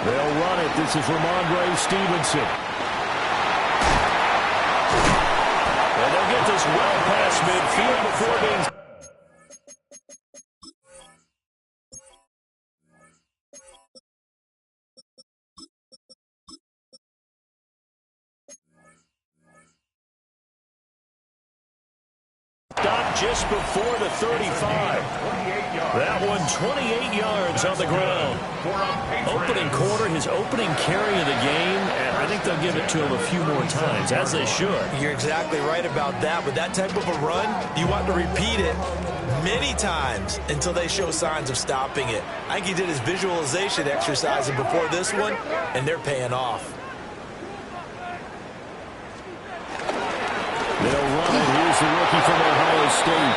They'll run it. This is Ramondre Stevenson. And they'll get this well past midfield before being... stopped just before the 35. That one 28 yards on the ground. Opening quarter, his opening carry of the game, and I think they'll give it to him a few more times, as they should. You're exactly right about that. With that type of a run, you want to repeat it many times until they show signs of stopping it. I think he did his visualization exercise before this one, and they're paying off. They'll run it. Here's the rookie from Ohio State.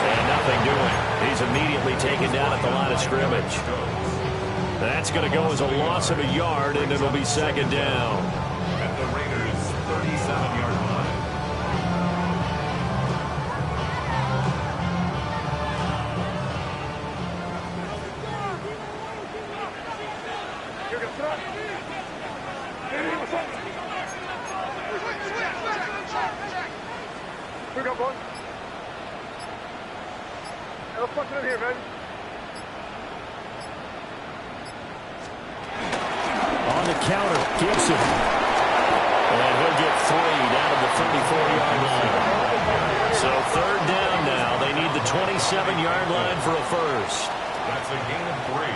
And nothing doing. He's immediately taken down at the line of scrimmage. That's going to go as a loss of a yard, and it'll be second down. At the Raiders' 37-yard line. Pick up one. Let's punch it in here, man. On the counter, Gibson. And he'll get 3 down to the 34-yard line. So third down now. They need the 27-yard line for a first. That's a gain of 3.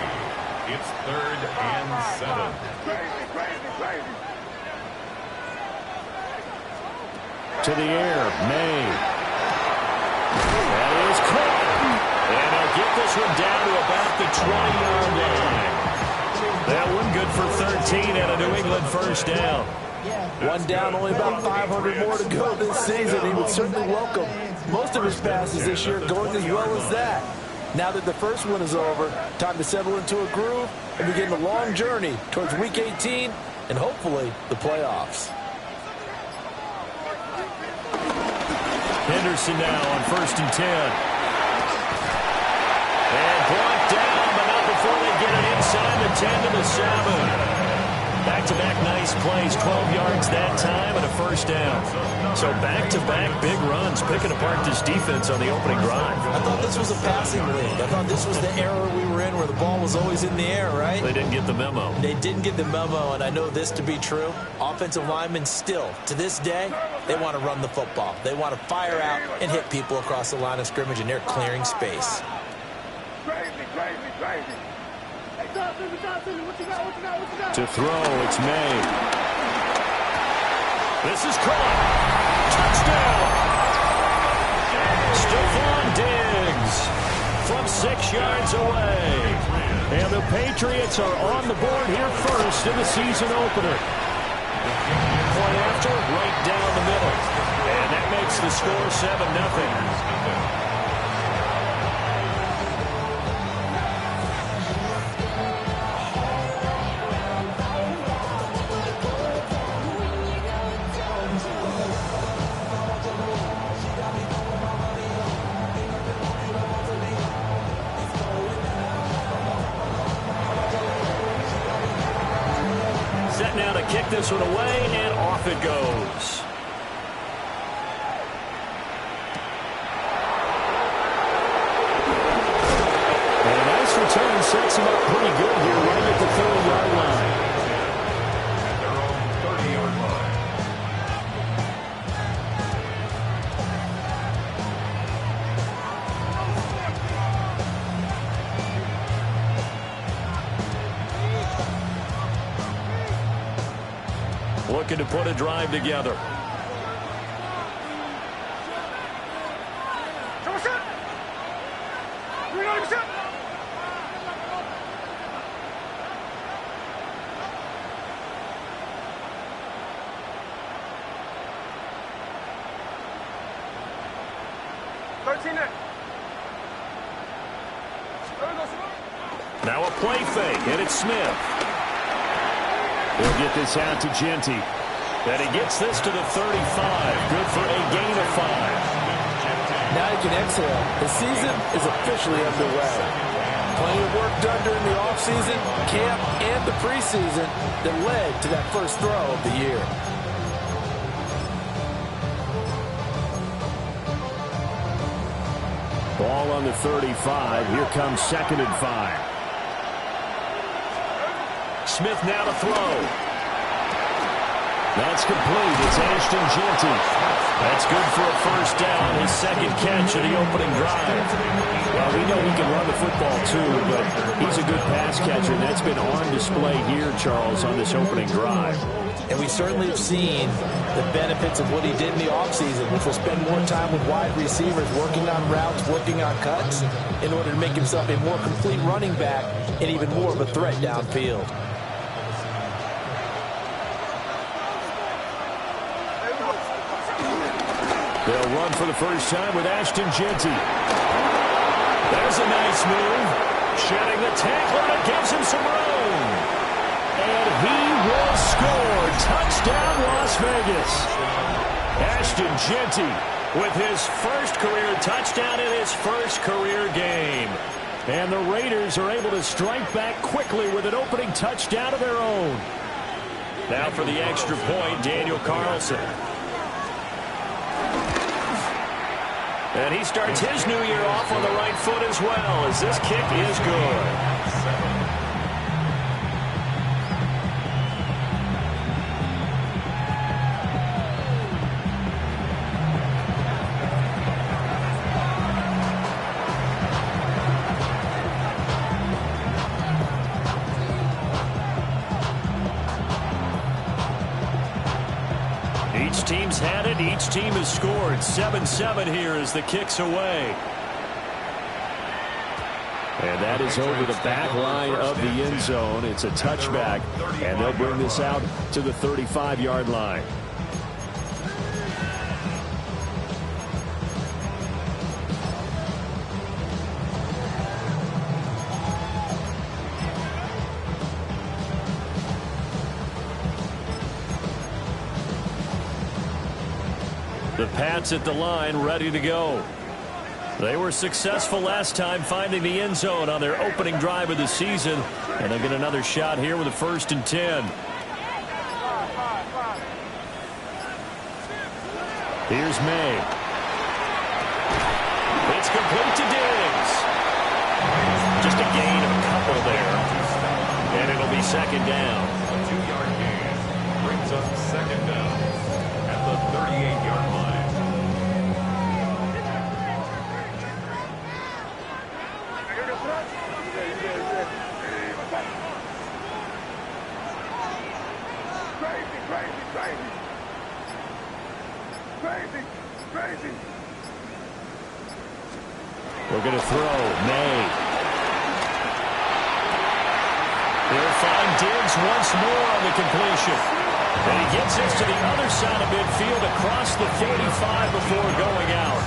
It's 3rd and 7. Crazy. To the air, May. That is caught. And they'll get this one down to about the 20-yard line. That one good for 13 and a New England first down. One down, only about 500 more to go this season. He would certainly welcome most of his passes this year going as well as that. Now that the first one is over, time to settle into a groove and begin the long journey towards Week 18 and hopefully the playoffs. Henderson now on 1st and 10. And brought down, but not before they get it inside the 10 to the 7. Back-to-back nice plays, 12 yards that time and a first down. So back-to-back big runs, picking apart this defense on the opening drive. I thought this was a passing league. I thought this was the era we were in where the ball was always in the air, right? They didn't get the memo. They didn't get the memo, and I know this to be true. Offensive linemen still, to this day, they want to run the football. They want to fire out and hit people across the line of scrimmage, and they're clearing space. Crazy. Hey, Johnson, what you got? To throw, it's May. This is caught. Touchdown. Stephon Diggs from 6 yards away. And the Patriots are on the board here first in the season opener. Point after, right down the middle. And that makes the score 7-0. Now to kick this one away, and off it goes. And a nice return sets him up pretty good here, right at the 30-yard line. At their own 30-yard line. Looking to put a drive together. Now a play fake, and it's Smith. He'll get this out to Genty. And he gets this to the 35. Good for a gain of 5. Now he can exhale. The season is officially underway. Plenty of work done during the offseason, camp, and the preseason that led to that first throw of the year. Ball on the 35. Here comes 2nd and 5. Smith now to throw. That's complete. It's Ashton Jeanty. That's good for a first down. His second catch of the opening drive. Well, we know he can run the football too, but he's a good pass catcher. And that's been on display here, Charles, on this opening drive. And we certainly have seen the benefits of what he did in the offseason, which will spend more time with wide receivers, working on routes, working on cuts, in order to make himself a more complete running back and even more of a threat downfield. They'll run for the first time with Ashton Jeanty. There's a nice move. Shedding the tackler, and it gives him some room. And he will score. Touchdown, Las Vegas. Ashton Jeanty with his first career touchdown in his first career game. And the Raiders are able to strike back quickly with an opening touchdown of their own. Now for the extra point, Daniel Carlson. And he starts his new year off on the right foot as well, as this kick is good. Each team's had it. Each team has scored. 7-7 here as the kick's away. And that is over the back line of the end zone. It's a touchback, and they'll bring this out to the 35-yard line. The Pats at the line, ready to go. They were successful last time finding the end zone on their opening drive of the season, and they'll get another shot here with a 1st and 10. Here's May. It's complete to Diggs. Just a gain of a couple there, and it'll be 2nd down. A 2-yard gain brings up 2nd down at the 38-yard line. Crazy. We're going to throw. May. They'll find Diggs once more on the completion. And he gets this to the other side of midfield across the 45 before going out.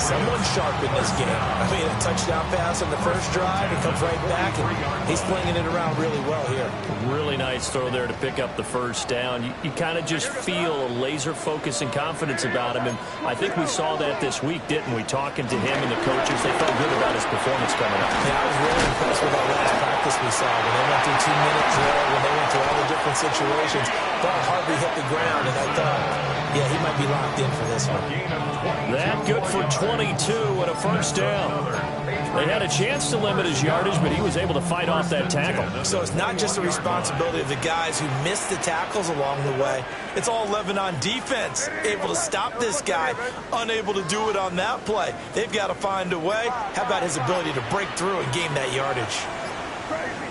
Someone sharp in this game. I mean, a touchdown pass on the first drive. It comes right back, and he's flinging it around really well here. Really nice throw there to pick up the first down. You kind of just feel a laser focus and confidence about him, and I think we saw that this week, didn't we? Talking to him and the coaches, they felt good about his performance coming up. Yeah, I was really impressed with that last practice we saw. When they went through 2 minutes there, when they went through all the different situations, ball hardly hit the ground, and I thought, yeah, he might be locked in for this one. That good for 22 and a first down. They had a chance to limit his yardage, but he was able to fight off that tackle. So it's not just the responsibility of the guys who missed the tackles along the way. It's all Lebanon defense, able to stop this guy, unable to do it on that play. They've got to find a way. How about his ability to break through and gain that yardage? Crazy.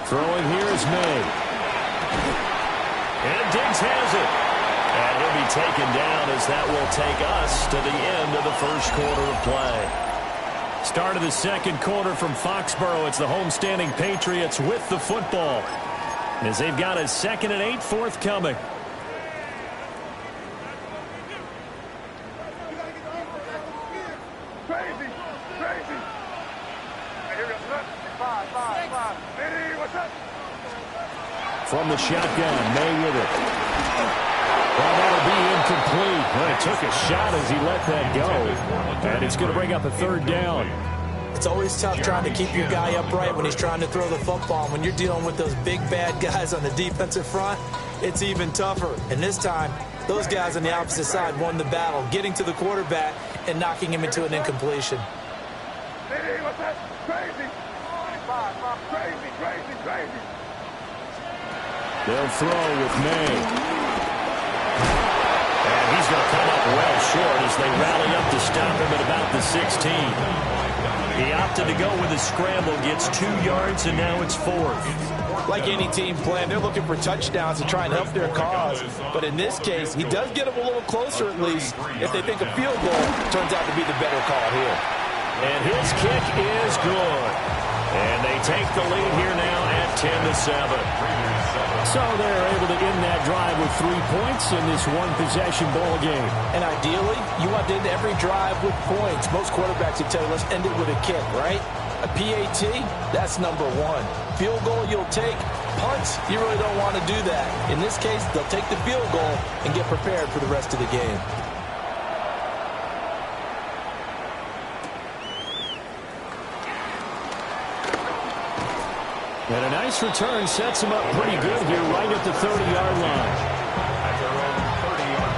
Throwing here is May. And Diggs has it. And he'll be taken down as that will take us to the end of the first quarter of play. Start of the second quarter from Foxborough. It's the homestanding Patriots with the football, as they've got a 2nd and 8 forthcoming. Crazy. Here we go. 5. Hey, what's up? From the shotgun, May with it. Well, that'll be incomplete. Well, he took a shot as he let that go. And it's going to bring up a third down. It's always tough trying to keep your guy upright when he's trying to throw the football. When you're dealing with those big, bad guys on the defensive front, it's even tougher. And this time, those guys on the opposite side won the battle, getting to the quarterback and knocking him into an incompletion. Hey, what's that? Crazy. Crazy, crazy, crazy. They'll throw with May. And he's going to come up well short as they rally up to stop him at about the 16. He opted to go with his scramble, gets 2 yards, and now it's 4th. Like any team plan, they're looking for touchdowns to try and help their cause. But in this case, he does get them a little closer at least if they think a field goal turns out to be the better call here. And his kick is good. And they take the lead here now at 10-7. So they're able to end that drive with 3 points in this one-possession ball game. And ideally, you want to end every drive with points. Most quarterbacks would tell you, let's end it with a kick, right? A PAT, that's number 1. Field goal, you'll take. Punts, you really don't want to do that. In this case, they'll take the field goal and get prepared for the rest of the game. And a nice return sets him up pretty good here right at the 30-yard line. At their own 30-yard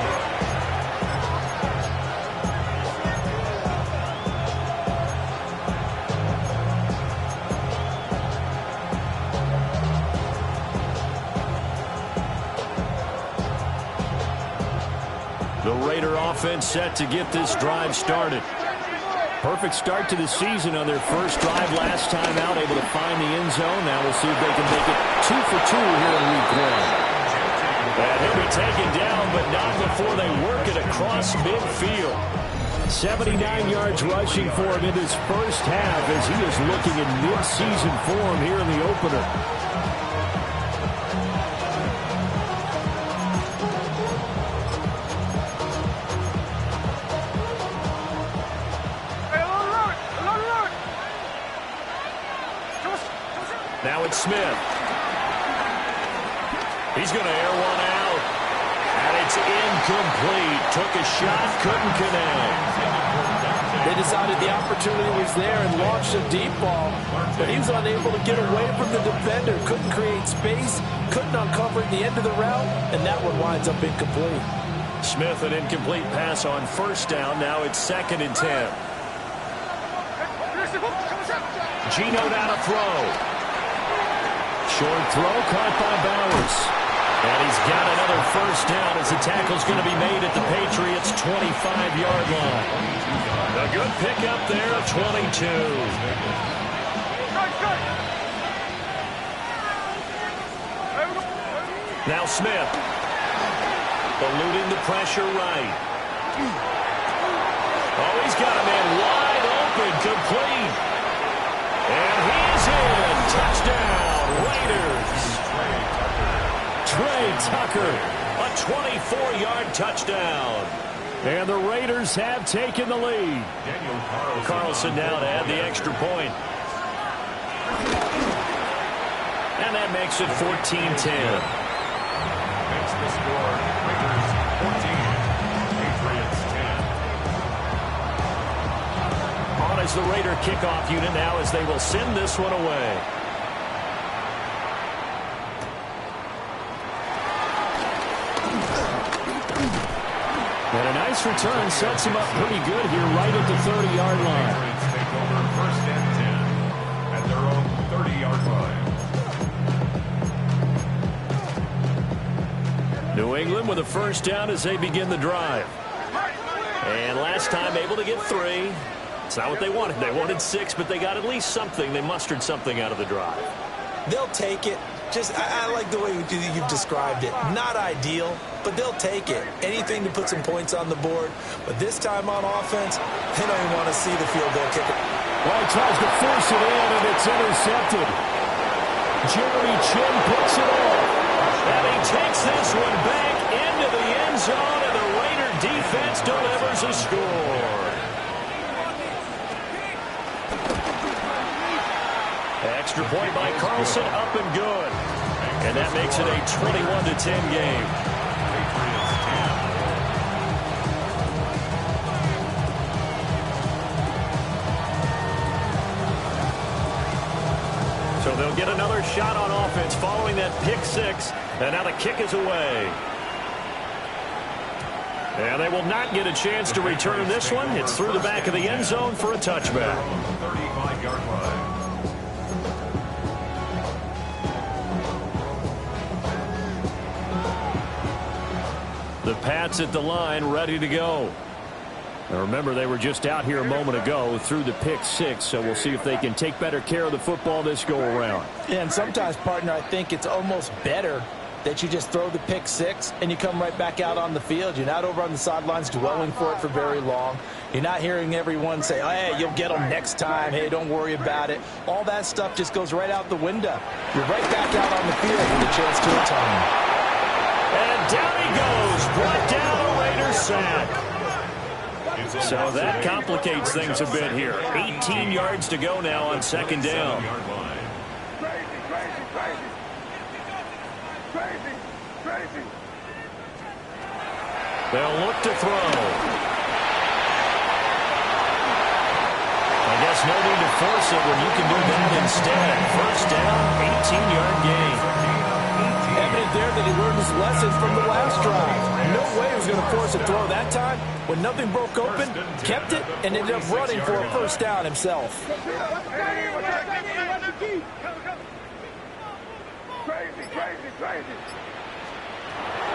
The Raider offense set to get this drive started. Perfect start to the season on their first drive last time out, able to find the end zone. Now we'll see if they can make it 2 for 2 here in week 1. And he'll be taken down, but not before they work it across midfield. 79 yards rushing for him in his first half as he is looking in mid-season form here in the opener. Now it's Smith. He's going to air one out. And it's incomplete. Took a shot, couldn't connect. They decided the opportunity was there and launched a deep ball, but he was unable to get away from the defender. Couldn't create space, couldn't uncover at the end of the route, and that one winds up incomplete. Smith, an incomplete pass on first down. Now it's 2nd and 10. Geno down to throw. Short throw caught by Bowers. And he's got another first down as the tackle's going to be made at the Patriots' 25-yard line. A good pickup there of 22. Now Smith. Eluding the pressure right. Oh, he's got a man wide open, complete. And he's in. Touchdown, Raiders. Trey Tucker, a 24-yard touchdown. And the Raiders have taken the lead. Carlson now to add the extra point. And that makes it 14-10. Makes the score Raiders 14, Patriots 10. On as the Raider kickoff unit now as they will send this one away. And a nice return sets him up pretty good here right at the 30-yard line. Patriots take over 1st and 10 at their own 30-yard line. New England with a first down as they begin the drive. And last time able to get 3. It's not what they wanted. They wanted 6, but they got at least something. They mustered something out of the drive. They'll take it. I like the way you've described it. Not ideal, but they'll take it. Anything to put some points on the board. But this time on offense, they don't even want to see the field goal kicker. Well, he tries to force it in, and it's intercepted. Jeremy Chin puts it off. And he takes this one back into the end zone, and the Raider defense delivers a score. Extra point by Carlson, up and good. And that makes it a 21-10 game. Patriots So they'll get another shot on offense following that pick six. And now the kick is away. And they will not get a chance to return this one. It's through the back of the end zone for a touchback. 35-yard line. The Pats at the line, ready to go. Now remember, they were just out here a moment ago through the pick six, so we'll see if they can take better care of the football this go-around. Yeah, and sometimes, partner, I think it's almost better that you just throw the pick six and you come right back out on the field. You're not over on the sidelines dwelling for it for very long. You're not hearing everyone say, oh, hey, you'll get them next time. Hey, don't worry about it. All that stuff just goes right out the window. You're right back out on the field with a chance to atone. And down he goes. Brought down a Raider sack. So that complicates things a bit here. 18 yards to go now on second down. They'll look to throw. I guess no need to force it when you can do that instead. First down, 18-yard gain. Evident there that he learned his lesson from the last drive. No way he was going to force a throw that time. When nothing broke open, kept it, and ended up running for a first down himself.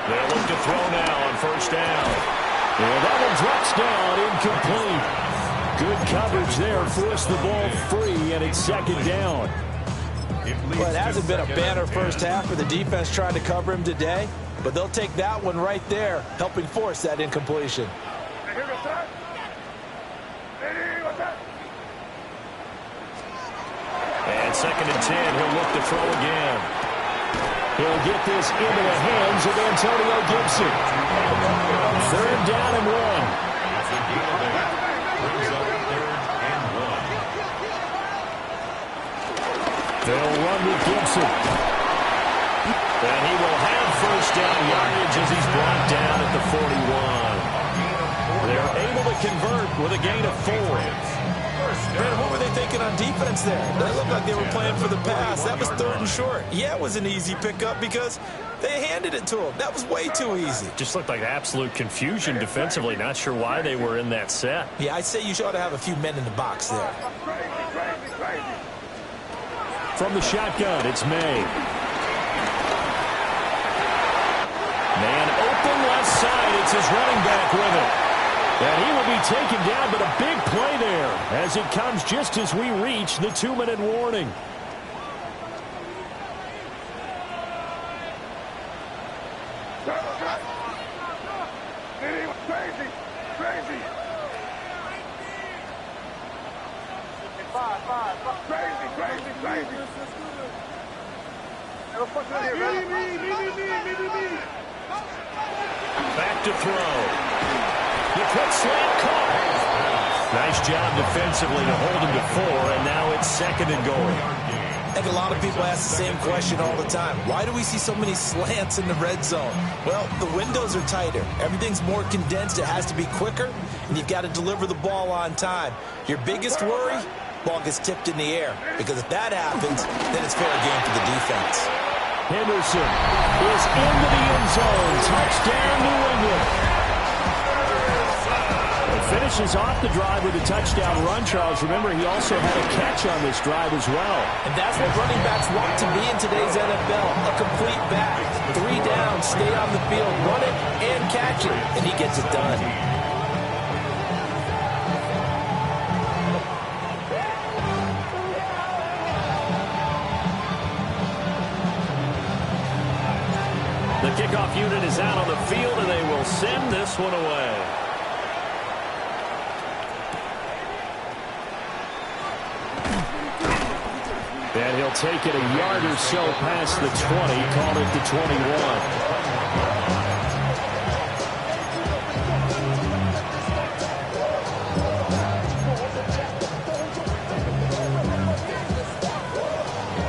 They'll look to throw now on first down. And that one drops down, incomplete. Good coverage there, forced the ball free, and it's second down. Well, it hasn't been a banner first half for the defense trying to cover him today, but they'll take that one right there, helping force that incompletion. And second and 10, he'll look to throw again. He'll get this into the hands of Antonio Gibson. Third down and one. They'll run with Gibson. And he will have first down yardage as he's brought down at the 41. They're able to convert with a gain of 4. Brandon, what were they thinking on defense there? They looked like they were playing for the pass. That was third and short. Yeah, it was an easy pickup because they handed it to him. That was way too easy. Just looked like absolute confusion defensively. Not sure why they were in that set. Yeah, I'd say you ought to have a few men in the box there. From the shotgun, it's May. Man open left side. It's his running back with it. And he will be taken down, but a big play there as it comes just as we reach the 2-minute warning. Back to throw. The quick slant caught. Nice job defensively to hold him to 4, and now it's second and goal. I think a lot of people ask the same question all the time. Why do we see so many slants in the red zone? Well, the windows are tighter. Everything's more condensed. It has to be quicker, and you've got to deliver the ball on time. Your biggest worry? Ball gets tipped in the air, because if that happens, then it's fair game for the defense. Henderson is into the end zone. Touchdown, New England. Finishes off the drive with a touchdown run, Charles. Remember, he also had a catch on this drive as well. And that's what running backs want to be in today's NFL, a complete back. 3 down, stay on the field, run it, and catch it, and he gets it done. The kickoff unit is out on the field, and they will send this one away. And he'll take it a yard or so past the 20, called it the 21.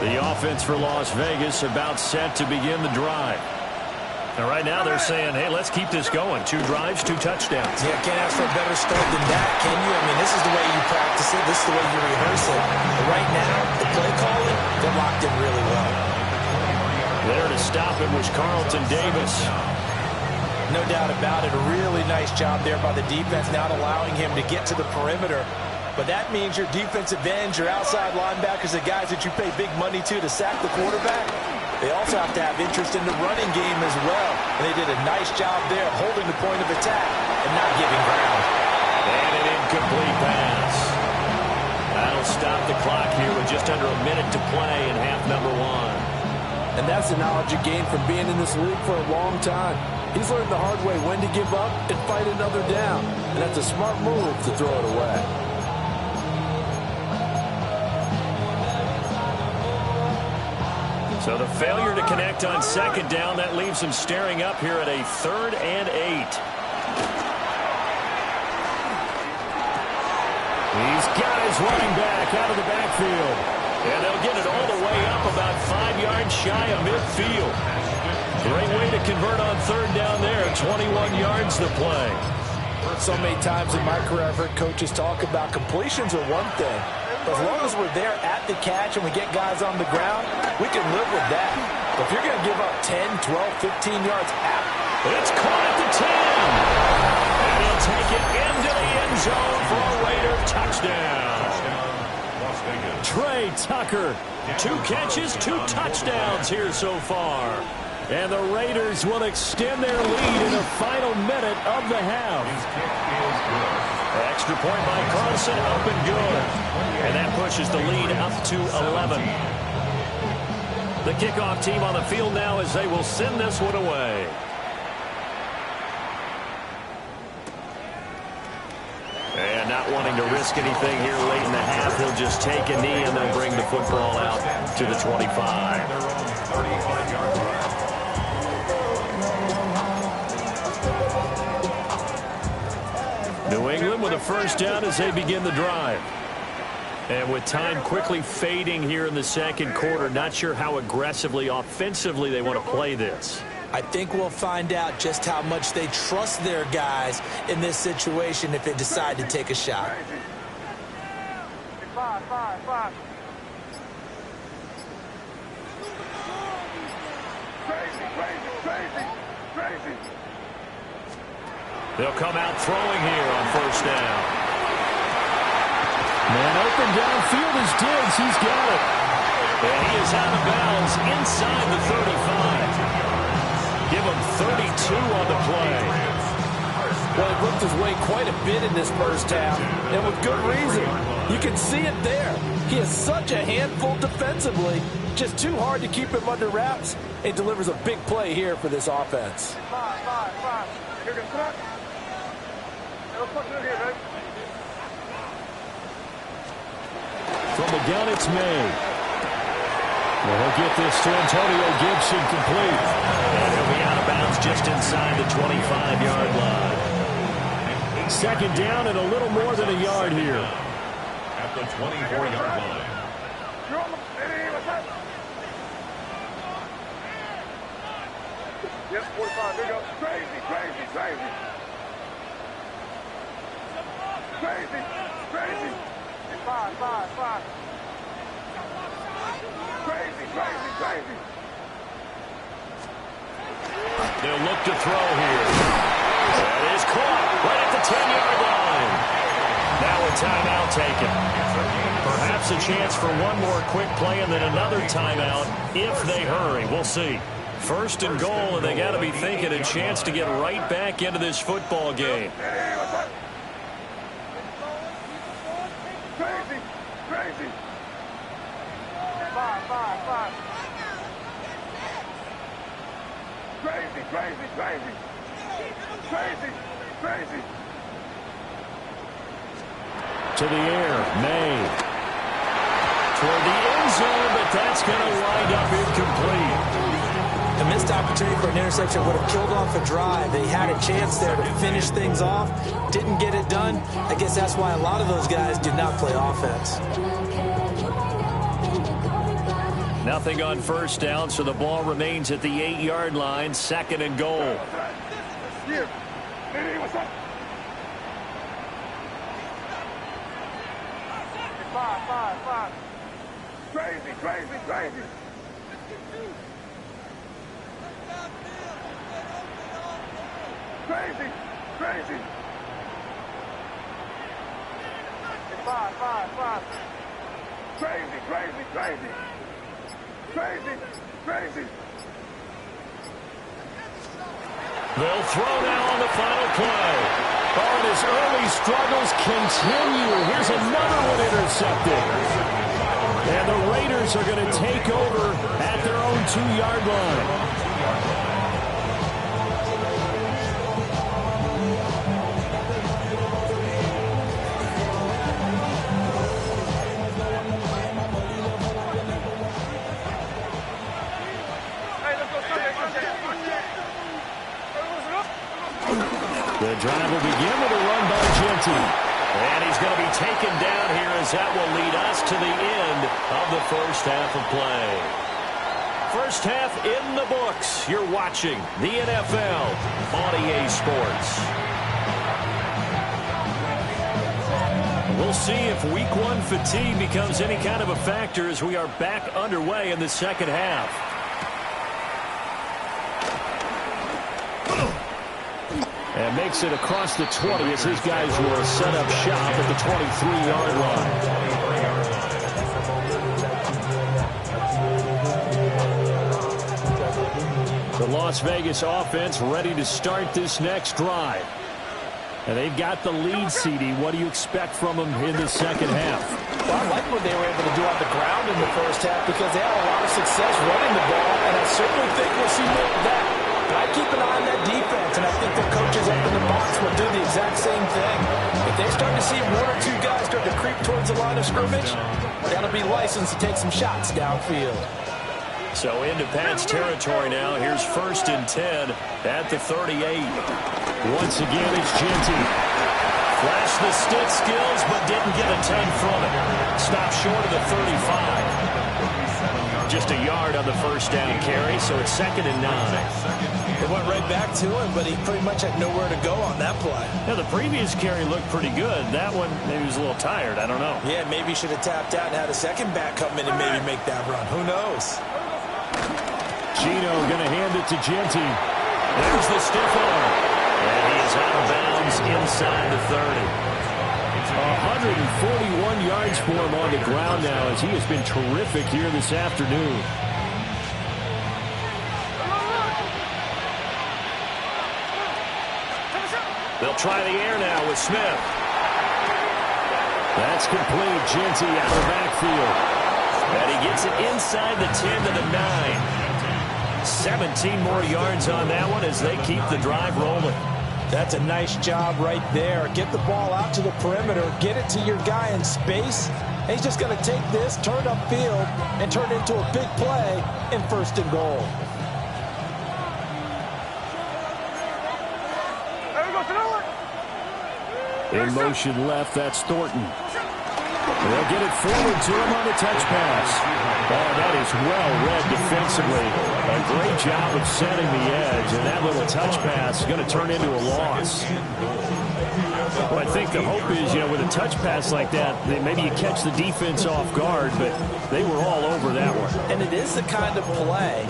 The offense for Las Vegas about set to begin the drive. And right now they're saying, hey, let's keep this going. 2 drives, 2 touchdowns. Yeah, can't ask for a better start than that, can you? I mean, this is the way you practice it. This is the way you rehearse it. But right now, the play calling, they're locked blocked him really well. There to stop him was Carlton Davis. No doubt about it. A really nice job there by the defense, not allowing him to get to the perimeter. But that means your defensive ends, your outside linebackers, the guys that you pay big money to sack the quarterback, they also have to have interest in the running game as well. And they did a nice job there of holding the point of attack and not giving ground. And an incomplete pass. That'll stop the clock here with just under a minute to play in half number one. And that's the knowledge you gain from being in this league for a long time. He's learned the hard way when to give up and fight another down. And that's a smart move to throw it away. So the failure to connect on second down, that leaves him staring up here at a 3rd and 8. These guys running back out of the backfield. And they'll get it all the way up about 5 yards shy of midfield. Great way to convert on 3rd down there. 21 yards to play. So many times in my career I've heard coaches talk about completions are one thing. But as long as we're there at the catch and we get guys on the ground, we can live with that. But if you're going to give up 10, 12, 15 yards out. It's caught at the 10. And he'll take it into the end zone for a Raider touchdown. Trey Tucker, 2 catches, 2 touchdowns here so far. And the Raiders will extend their lead in the final minute of the half. Extra point by Carlson, up and good. And that pushes the lead up to 11. The kickoff team on the field now as they will send this one away. And not wanting to risk anything here late in the half, he'll just take a knee and they'll bring the football out to the 25. New England with a first down as they begin the drive. And with time quickly fading here in the second quarter, not sure how aggressively, offensively they want to play this. I think we'll find out just how much they trust their guys in this situation if they decide to take a shot. 5, 5, 5. Crazy, crazy, crazy, crazy. They'll come out throwing here on first down. Man open downfield is Diggs. He's got it. And he is out of bounds inside the 35. Give him 32 on the play. Well, he worked his way quite a bit in this first half, and with good reason. You can see it there. He is such a handful defensively. Just too hard to keep him under wraps. He delivers a big play here for this offense. 5, 5, 5. You're going to cut. Let's put it in here, baby. From the gun, it's May. Well, he'll get this to Antonio Gibson complete. And he'll be out of bounds just inside the 25-yard line. Second down and a little more than a yard here. At the 24-yard line. You're on the... Hey, what's that? Yep, 45. There you go. Crazy, crazy, crazy. Crazy, crazy. 5, 5, 5. Crazy, crazy, crazy. They'll look to throw here. That is caught right at the 10-yard line. Now a timeout taken. Perhaps a chance for one more quick play and then another timeout if they hurry. We'll see. First and goal, and they got to be thinking a chance to get right back into this football game. Hey, what's that? Crazy, crazy. 5, 5, 5. Crazy, crazy, crazy. Crazy, crazy. To the air, May. Toward the end zone, but that's going to wind up incomplete. A missed opportunity for an interception would have killed off a drive. They had a chance there to finish things off. Didn't get it done. I guess that's why a lot of those guys do not play offense. Nothing on first down, so the ball remains at the 8-yard line. Second and goal. Here. Hey, what's that? 5, 5, 5. Crazy, crazy, crazy. Crazy, crazy. Five. Crazy, crazy, crazy. Crazy, crazy. They'll throw now on the final play. Oh, and his early struggles continue. Here's another one intercepted. And the Raiders are going to take over at their own 2-yard line. The drive will begin with a run by Jeanty. And he's going to be taken down here as that will lead us to the end of the first half of play. First half in the books. You're watching the NFL on EA Sports. We'll see if Week 1 fatigue becomes any kind of a factor as we are back underway in the second half. And makes it across the 20 as his guys will set up shop at the 23-yard line. The Las Vegas offense ready to start this next drive. And they've got the lead, CD. What do you expect from them in the second half? Well, I like what they were able to do on the ground in the first half because they had a lot of success running the ball, and I certainly think we'll see more of that. But I keep an eye on that defense, and I think the coaches up in the box will do the exact same thing. If they start to see one or two guys start to creep towards the line of scrimmage, that'll be licensed to take some shots downfield. So into Pats territory now. Here's 1st and 10 at the 38. Once again, it's Jeanty. Flashed the stick skills, but didn't get a ton from it. Stopped short of the 35. Just a yard on the first down carry, so it's 2nd and 9. It went right back to him, but he pretty much had nowhere to go on that play. Now, the previous carry looked pretty good. That one, maybe he was a little tired. I don't know. Yeah, maybe he should have tapped out and had a second back come in and maybe make that run. Who knows? Gino going to hand it to Jeanty. There's the stiff arm. And he is out of bounds inside the 30. 141 yards for him on the ground now as he has been terrific here this afternoon. They'll try the air now with Smith. That's complete. Jeanty out of the backfield. And he gets it inside the 10 to the 9. 17 more yards on that one as they keep the drive rolling. That's a nice job right there. Get the ball out to the perimeter. Get it to your guy in space. And he's just going to take this, turn upfield, and turn it into a big play in 1st and goal. In motion left, that's Thornton. They'll get it forward to him on the touch pass. Oh, that is well read defensively. A great job of setting the edge, and that little touch pass is going to turn into a loss. Well, I think the hope is, with a touch pass like that, maybe you catch the defense off guard, but they were all over that one. And it is the kind of play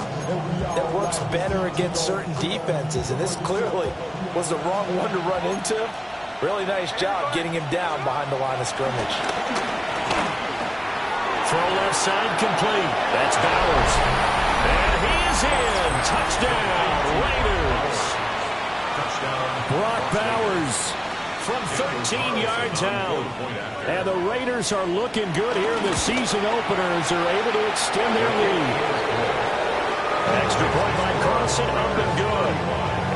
that works better against certain defenses, and this clearly was the wrong one to run into. Really nice job getting him down behind the line of scrimmage. Throw left side complete. That's Bowers. And he is in. Touchdown, Raiders. Brock Bowers from 13 yards out. And the Raiders are looking good here in the season opener as they're able to extend their lead. Extra point by Carlson, up and good.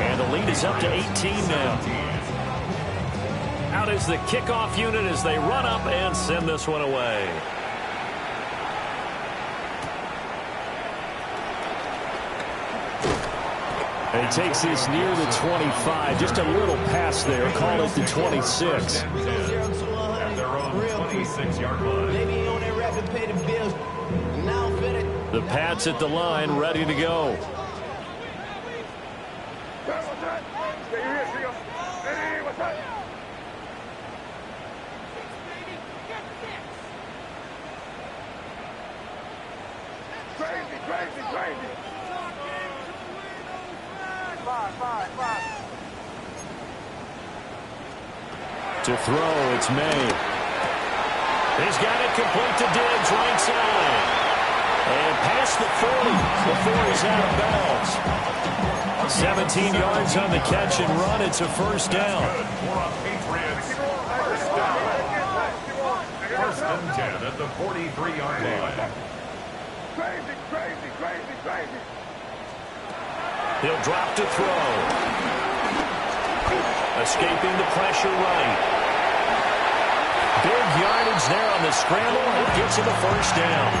And the lead is up to 18 now. Out is the kickoff unit as they run up and send this one away. And he takes this near the 25. Just a little pass there. Call it the 26. At their own 26-yard line. The Pats at the line, ready to go. crazy, crazy. 5. To throw, it's May. He's got it complete to Diggs, right side. And past the 40 before he's out of bounds. 17 yards on the catch and run. It's a first down. First and 10 at the 43-yard line. Crazy. He'll drop to throw. Escaping the pressure right. Big yardage there on the scramble. It gets him a first down.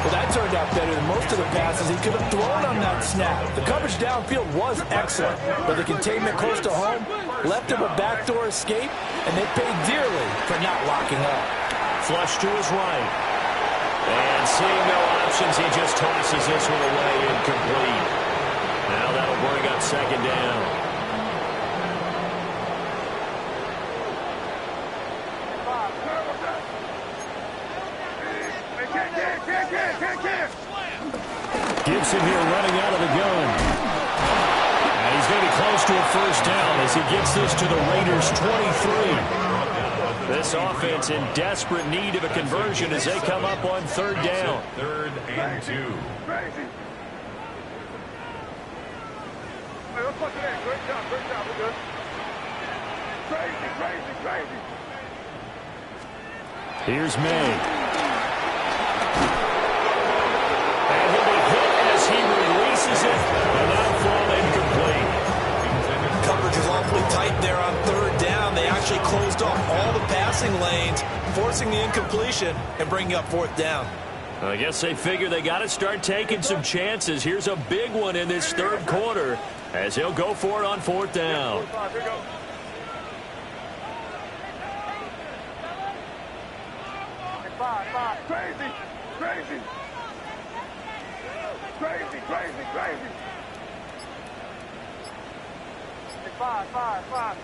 Well, that turned out better than most of the passes he could have thrown on that snap. The coverage downfield was excellent, but the containment close to home left him a backdoor escape, and they paid dearly for not locking up. Flush to his right. And seeing no options, he just tosses this one away incomplete. Now that'll bring up second down. Gibson here running out of the gun. And he's going to be close to a first down as he gets this to the Raiders' 23. This offense in desperate need of a conversion as they come up on third down. 3rd and 2. Crazy. Hey, let's punch it in. Great job. We're good. Crazy. Here's May. And he'll be hit as he releases it, and that'll fall incomplete. Coverage was awfully tight there on third down. They actually closed off all the passing lanes, forcing the incompletion and bringing up fourth down. I guess they figure they got to start taking some chances. Here's a big one in this third quarter as he'll go for it on fourth down. Here we go. Five. Crazy. Five.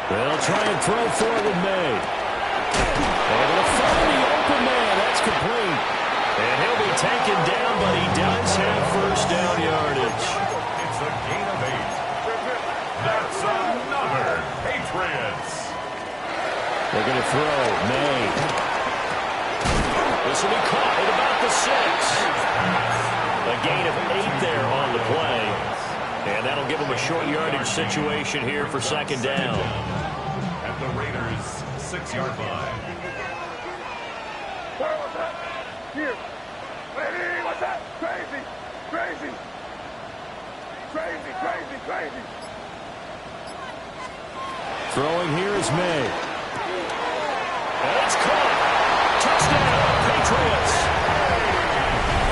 They'll try and throw for it with May. And they'll find the open man. That's complete. And he'll be taken down, but he does have first down yardage. It's a gain of 8. That's another Patriots. They're going to throw. May. This will be caught at about the 6. A gain of 8 there on the play. And that'll give them a short yardage situation here for second down. At the Raiders' 6-yard line. What's that? Here. Lady, what's that? Crazy. Throwing here is May. And it's caught. Touchdown, Patriots.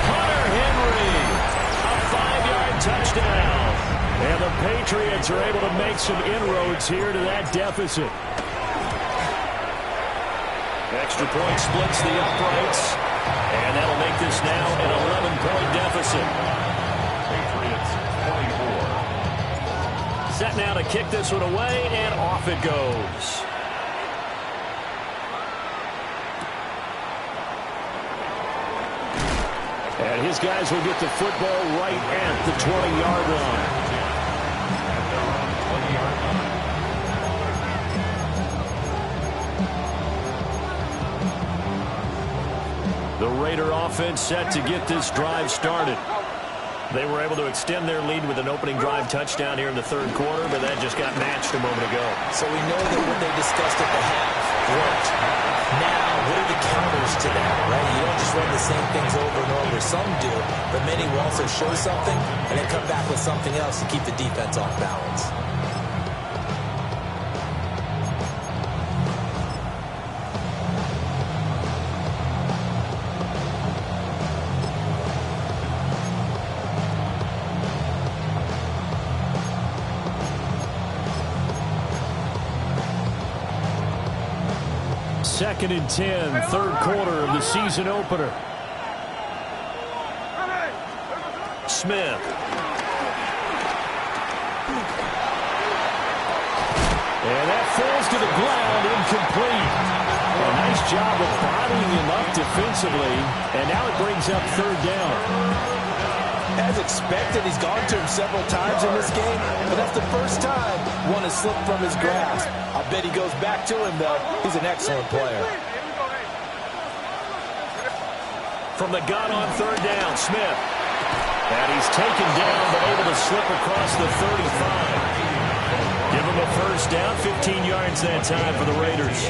Hunter Henry. A 5-yard touchdown. And the Patriots are able to make some inroads here to that deficit. Extra point splits the uprights. And that'll make this now an 11-point deficit. Patriots 24. Set now to kick this one away, and off it goes. And his guys will get the football right at the 20-yard line. The Raider offense set to get this drive started. They were able to extend their lead with an opening drive touchdown here in the third quarter, but that just got matched a moment ago. So we know that what they discussed at the half worked. Now, what are the counters to that, right? You don't just run the same things over and over. Some do, but many will also show something and then come back with something else to keep the defense off balance. Second and 10, third quarter of the season opener. Smith. And that falls to the ground, incomplete. A nice job of bodying him up defensively, and now it brings up third down. As expected, he's gone to him several times in this game, but that's the first time one has slipped from his grasp. I bet he goes back to him, though. He's an excellent player. From the gun on third down, Smith. And he's taken down, but able to slip across the 35. Give him a first down, 15 yards that time for the Raiders.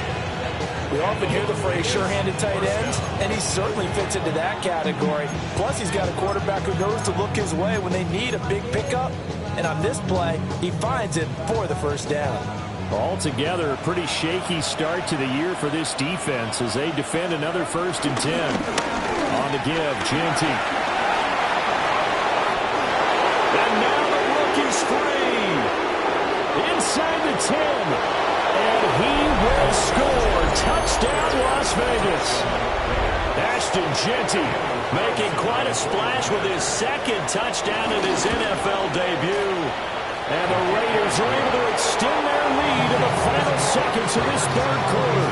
We often hear the phrase sure-handed tight ends, and he certainly fits into that category. Plus, he's got a quarterback who knows to look his way when they need a big pickup. And on this play, he finds it for the first down. Altogether, a pretty shaky start to the year for this defense as they defend another 1st and 10. On the give, Jeanty. And now the look is free. Inside the 10. And he will score. Touchdown, Las Vegas. Ashton Jeanty making quite a splash with his 2nd touchdown in his NFL debut. And the Raiders are able to extend their lead in the final seconds of this 3rd quarter.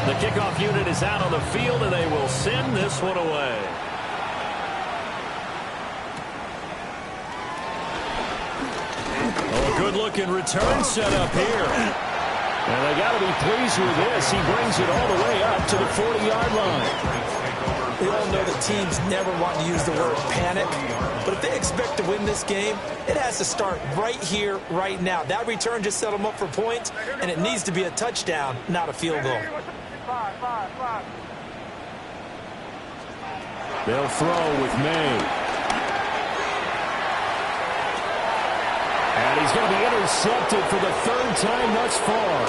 The kickoff unit is out on the field, and they will send this one away. Oh, good-looking return set up here. And they got to be pleased with this. He brings it all the way up to the 40-yard line. We all know that teams never want to use the word panic, but if they expect to win this game, it has to start right here, right now. That return just set them up for points, and it needs to be a touchdown, not a field goal. They'll throw with May. And he's going to be intercepted for the 3rd time thus far.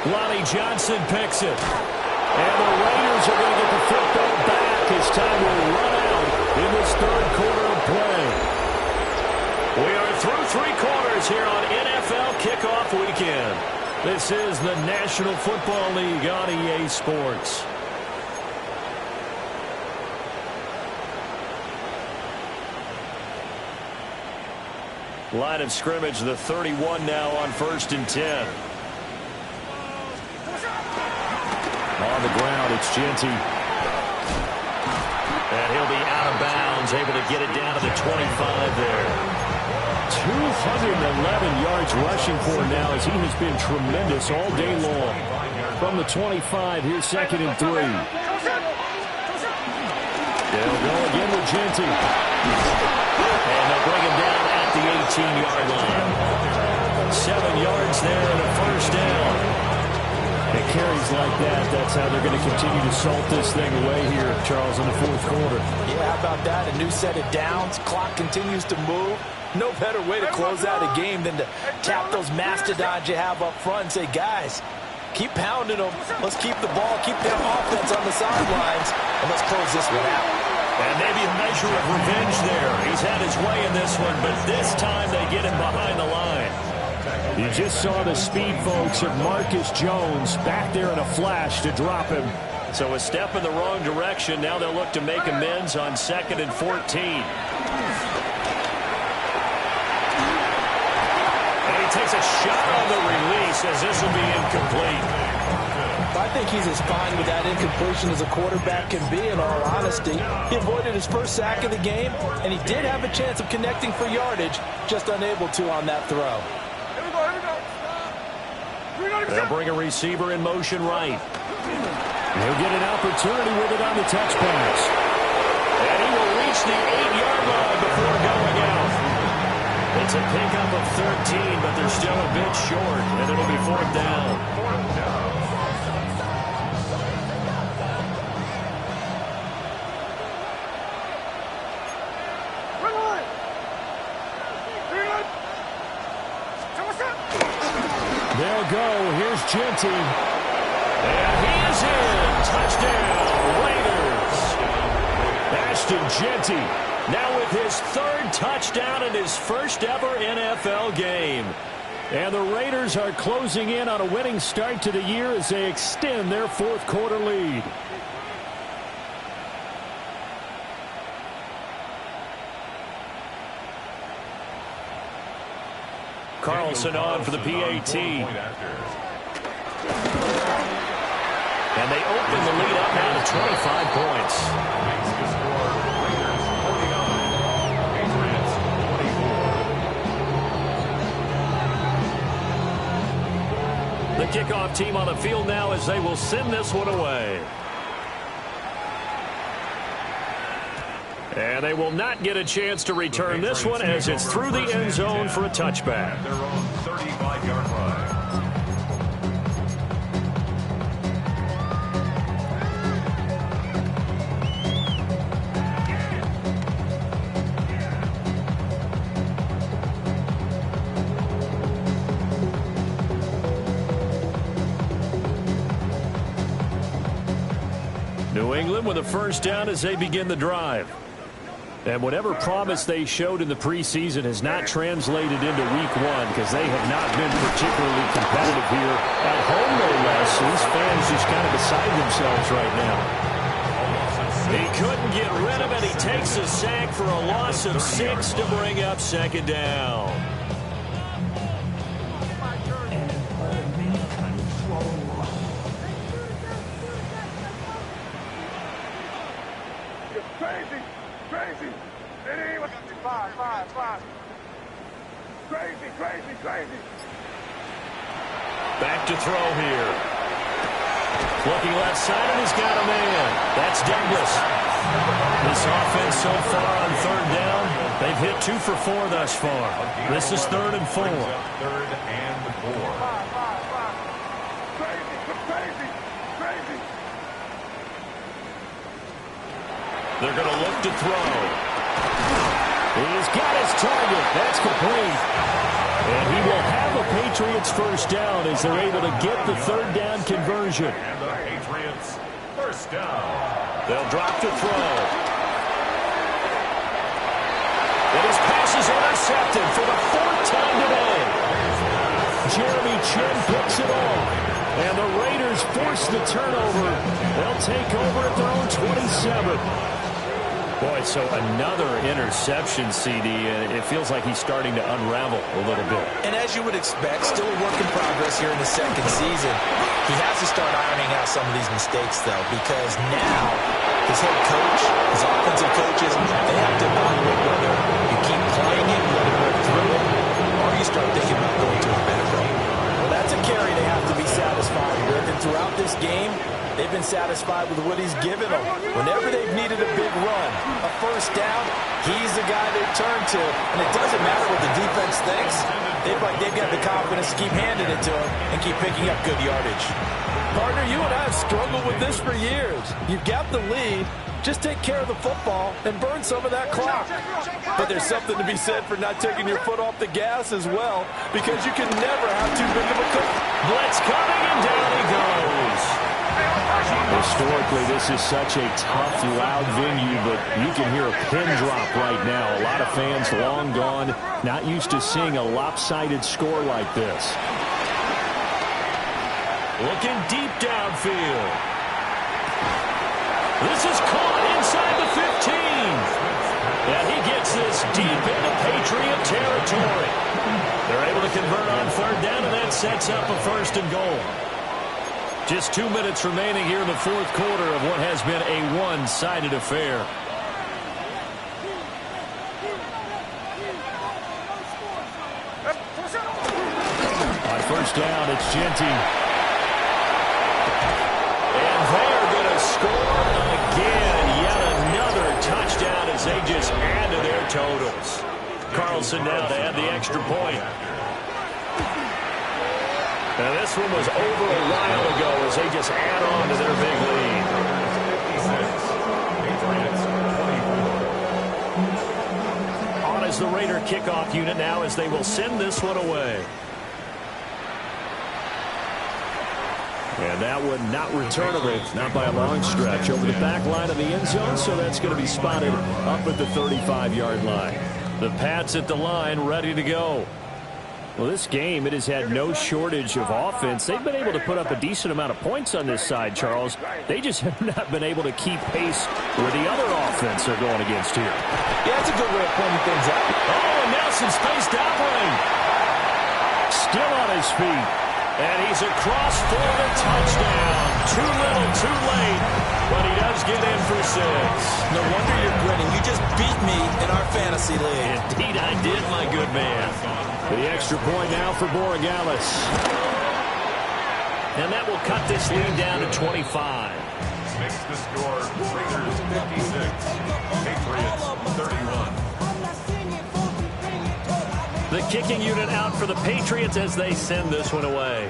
Lonnie Johnson picks it. And the Raiders are going to get the football back as time will run out in this 3rd quarter of play. We are through 3 quarters here on NFL Kickoff Weekend. This is the National Football League on EA Sports. Line of scrimmage, the 31 now on 1st and 10. On the ground, it's Jeanty. And he'll be out of bounds, able to get it down to the 25 there. 211 yards rushing for him now as he has been tremendous all day long. From the 25, here's 2nd and 3. They'll go again with Jeanty. And they'll bring him down at the 18-yard line. 7 yards there and a first down. It carries like that. That's how they're going to continue to salt this thing away here, Charles, in the 4th quarter. Yeah, how about that? A new set of downs. Clock continues to move. No better way to close out a game than to tap those mastodons you have up front and say, guys, keep pounding them. Let's keep the ball, keep their offense on the sidelines, and let's close this one out. And maybe a measure of revenge there. He's had his way in this one, but this time they get him behind the line. You just saw the speed, folks, of Marcus Jones back there in a flash to drop him. So a step in the wrong direction. Now they'll look to make amends on 2nd and 14. And he takes a shot on the release as this will be incomplete. I think he's as fine with that incompletion as a quarterback can be, in all honesty. He avoided his first sack of the game, and he did have a chance of connecting for yardage, just unable to on that throw. They'll bring a receiver in motion right. He'll get an opportunity with it on the touch pass. And he will reach the 8-yard line before going out. It's a pickup of 13, but they're still a bit short, and it'll be 4th down. They'll go. Here's Jeanty. And he is in. Touchdown, Raiders. Ashton Jeanty now with his 3rd touchdown in his first ever NFL game. And the Raiders are closing in on a winning start to the year as they extend their 4th quarter lead. Carlson on for the PAT. And they open the lead up now to 25 points. Makes the score Raiders 49, Patriots 24. The kickoff team on the field now as they will send this one away. And they will not get a chance to return this one as it's through the end zone for a touchback. At their own 35-yard line. New England with a first down as they begin the drive. And whatever promise they showed in the preseason has not translated into week one because they have not been particularly competitive here at home, no less. These fans just kind of beside themselves right now. He couldn't get rid of it. He takes a sack for a loss of 6 to bring up second down. Crazy. It ain't what five. Crazy. Back to throw here. Looking left side, and he's got a man. That's Douglas. This offense so far on third down, they've hit 2 for 4 thus far. This is 3rd and 4. 3rd and 4. Crazy. They're going to look to throw. He's got his target. That's complete. And he will have a Patriots first down as they're able to get the 3rd down conversion. And the Patriots first down. They'll drop to throw. And his pass is intercepted for the 4th time today. Jeremy Chinn picks it off. And the Raiders force the turnover. They'll take over at their own 27. Boy, so another interception, CD, and it feels like he's starting to unravel a little bit. And as you would expect, still a work in progress here in the second season. He has to start ironing out some of these mistakes, though, because now his head coach, his offensive coaches, they have to evaluate whether you keep playing it, let it work through it, or you start thinking about going to a backup. Well, that's a carry they have to be satisfied with, and throughout this game, they've been satisfied with what he's given them. Whenever they've needed a big run, a first down, he's the guy they turn to. And it doesn't matter what the defense thinks. They've got the confidence to keep handing it to him and keep picking up good yardage. Partner, you and I have struggled with this for years. You've got the lead. Just take care of the football and burn some of that clock. But there's something to be said for not taking your foot off the gas as well, because you can never have too big of a cook. Blitz coming, and down he goes. Historically, this is such a tough, loud venue, but you can hear a pin drop right now. A lot of fans long gone, not used to seeing a lopsided score like this. Looking deep downfield. This is caught inside the 15. And he gets this deep into Patriot territory. They're able to convert on 3rd down, and that sets up a 1st and goal. Just 2 minutes remaining here in the 4th quarter of what has been a one-sided affair. On 1st down, it's Genty. And they're going to score again. Yet another touchdown as they just add to their totals. Carlson now to add the extra point. Now this one was over a while ago as they just add on to their big lead. 56, Patriots 24. On as the Raider kickoff unit now as they will send this one away. And that one not returnable, not by a long stretch, over the back line of the end zone, so that's going to be spotted up at the 35-yard line. The Pats at the line, ready to go. Well, this game, it has had no shortage of offense. They've been able to put up a decent amount of points on this side, Charles. They just have not been able to keep pace where the other offense are going against here. Yeah, that's a good way of pointing things out. Oh, and now some space to operate. still on his feet. And he's across for the touchdown. Too little, too late. But he does get in for 6. No wonder you're grinning. You just beat me in our fantasy league. Indeed I did, my good man. The extra point now for Borregales. And that will cut this lead down to 25. Makes the score Raiders 56, Patriots 31. The kicking unit out for the Patriots as they send this one away.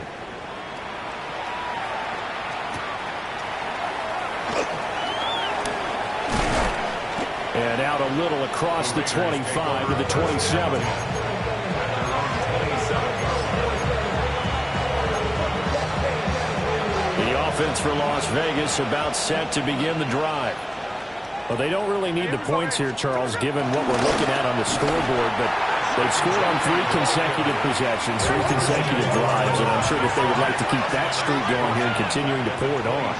And out a little across the 25 to the 27. The offense for Las Vegas about set to begin the drive. Well, they don't really need the points here, Charles, given what we're looking at on the scoreboard, but they've scored on 3 consecutive possessions, 3 consecutive drives, and I'm sure that they would like to keep that streak going here and continuing to pour it on.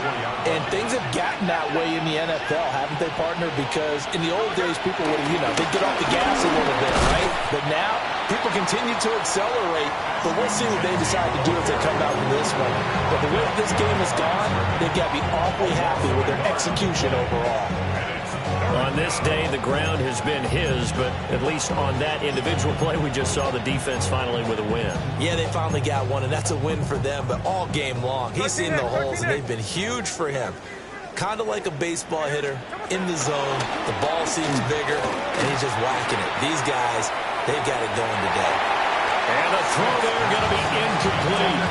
And things have gotten that way in the NFL, haven't they, partner? Because in the old days, people would, they'd get off the gas a little bit, right? But now, people continue to accelerate, but we'll see what they decide to do as they come out in this one. But the way this game has gone, they've got to be awfully happy with their execution overall. On this day, the ground has been his, but at least on that individual play, we just saw the defense finally with a win. Yeah, they finally got one, and that's a win for them, but all game long, he's seen the holes, and they've been huge for him. Kind of like a baseball hitter, in the zone, the ball seems bigger, and he's just whacking it. These guys, they've got it going today. And a throw there going to be incomplete.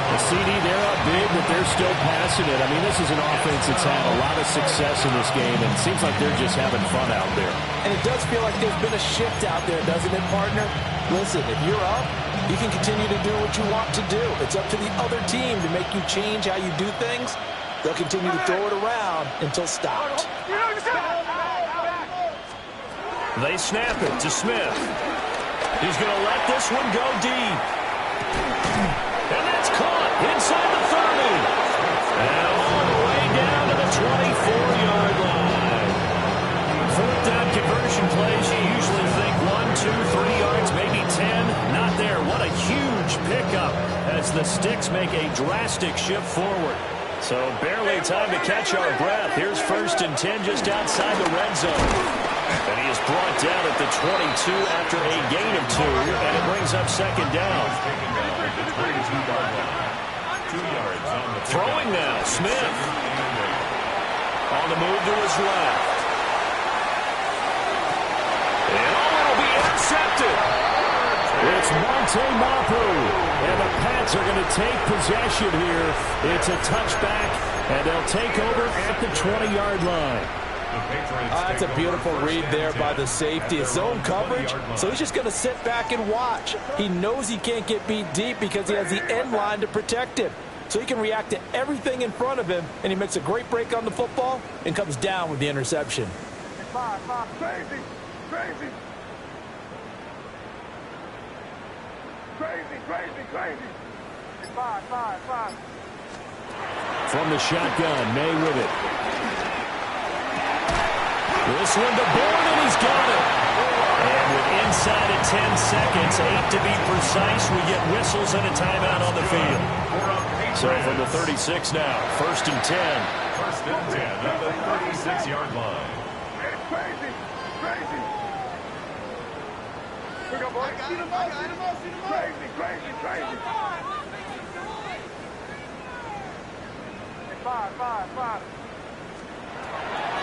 The CD, they're up big, but they're still passing it. I mean, this is an offense that's had a lot of success in this game, and it seems like they're just having fun out there. And it does feel like there's been a shift out there, doesn't it, partner? Listen, if you're up, you can continue to do what you want to do. It's up to the other team to make you change how you do things. They'll continue to throw it around until stopped. They snap it to Smith. He's going to let this one go deep. And that's caught inside the 30. And all the way down to the 24-yard line. 4th down conversion plays, you usually think 1, 2, 3 yards, maybe 10. Not there. What a huge pickup as the Sticks make a drastic shift forward. So barely time to catch our breath. Here's 1st and 10 just outside the red zone. And he is brought down at the 22 after a gain of 2, and it brings up 2nd down. Throwing now, Smith. On the move to his left. And it'll be intercepted. It's Monte Mapu. And the Pats are going to take possession here. It's a touchback, and they'll take over at the 20-yard line. That's a beautiful read there by the safety. It's zone coverage, so he's just going to sit back and watch. He knows he can't get beat deep because he has the end line to protect him. So he can react to everything in front of him, and he makes a great break on the football and comes down with the interception. Crazy. Five. From the shotgun, May with it. This one to Bourne, and he's got it. And with inside of 10 seconds, 8 to be precise, we get whistles and a timeout on the field. So from the 36 now, 1st and 10. 1st and 10 at the 36-yard line. Crazy. Here we go, boys. See the Crazy. Five.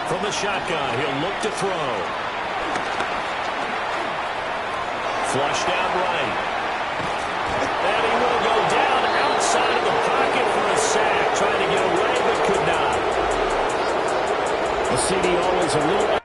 From the shotgun, he'll look to throw. Flushed out right. And he will go down outside of the pocket for a sack. Trying to get away, but could not. The CD always a little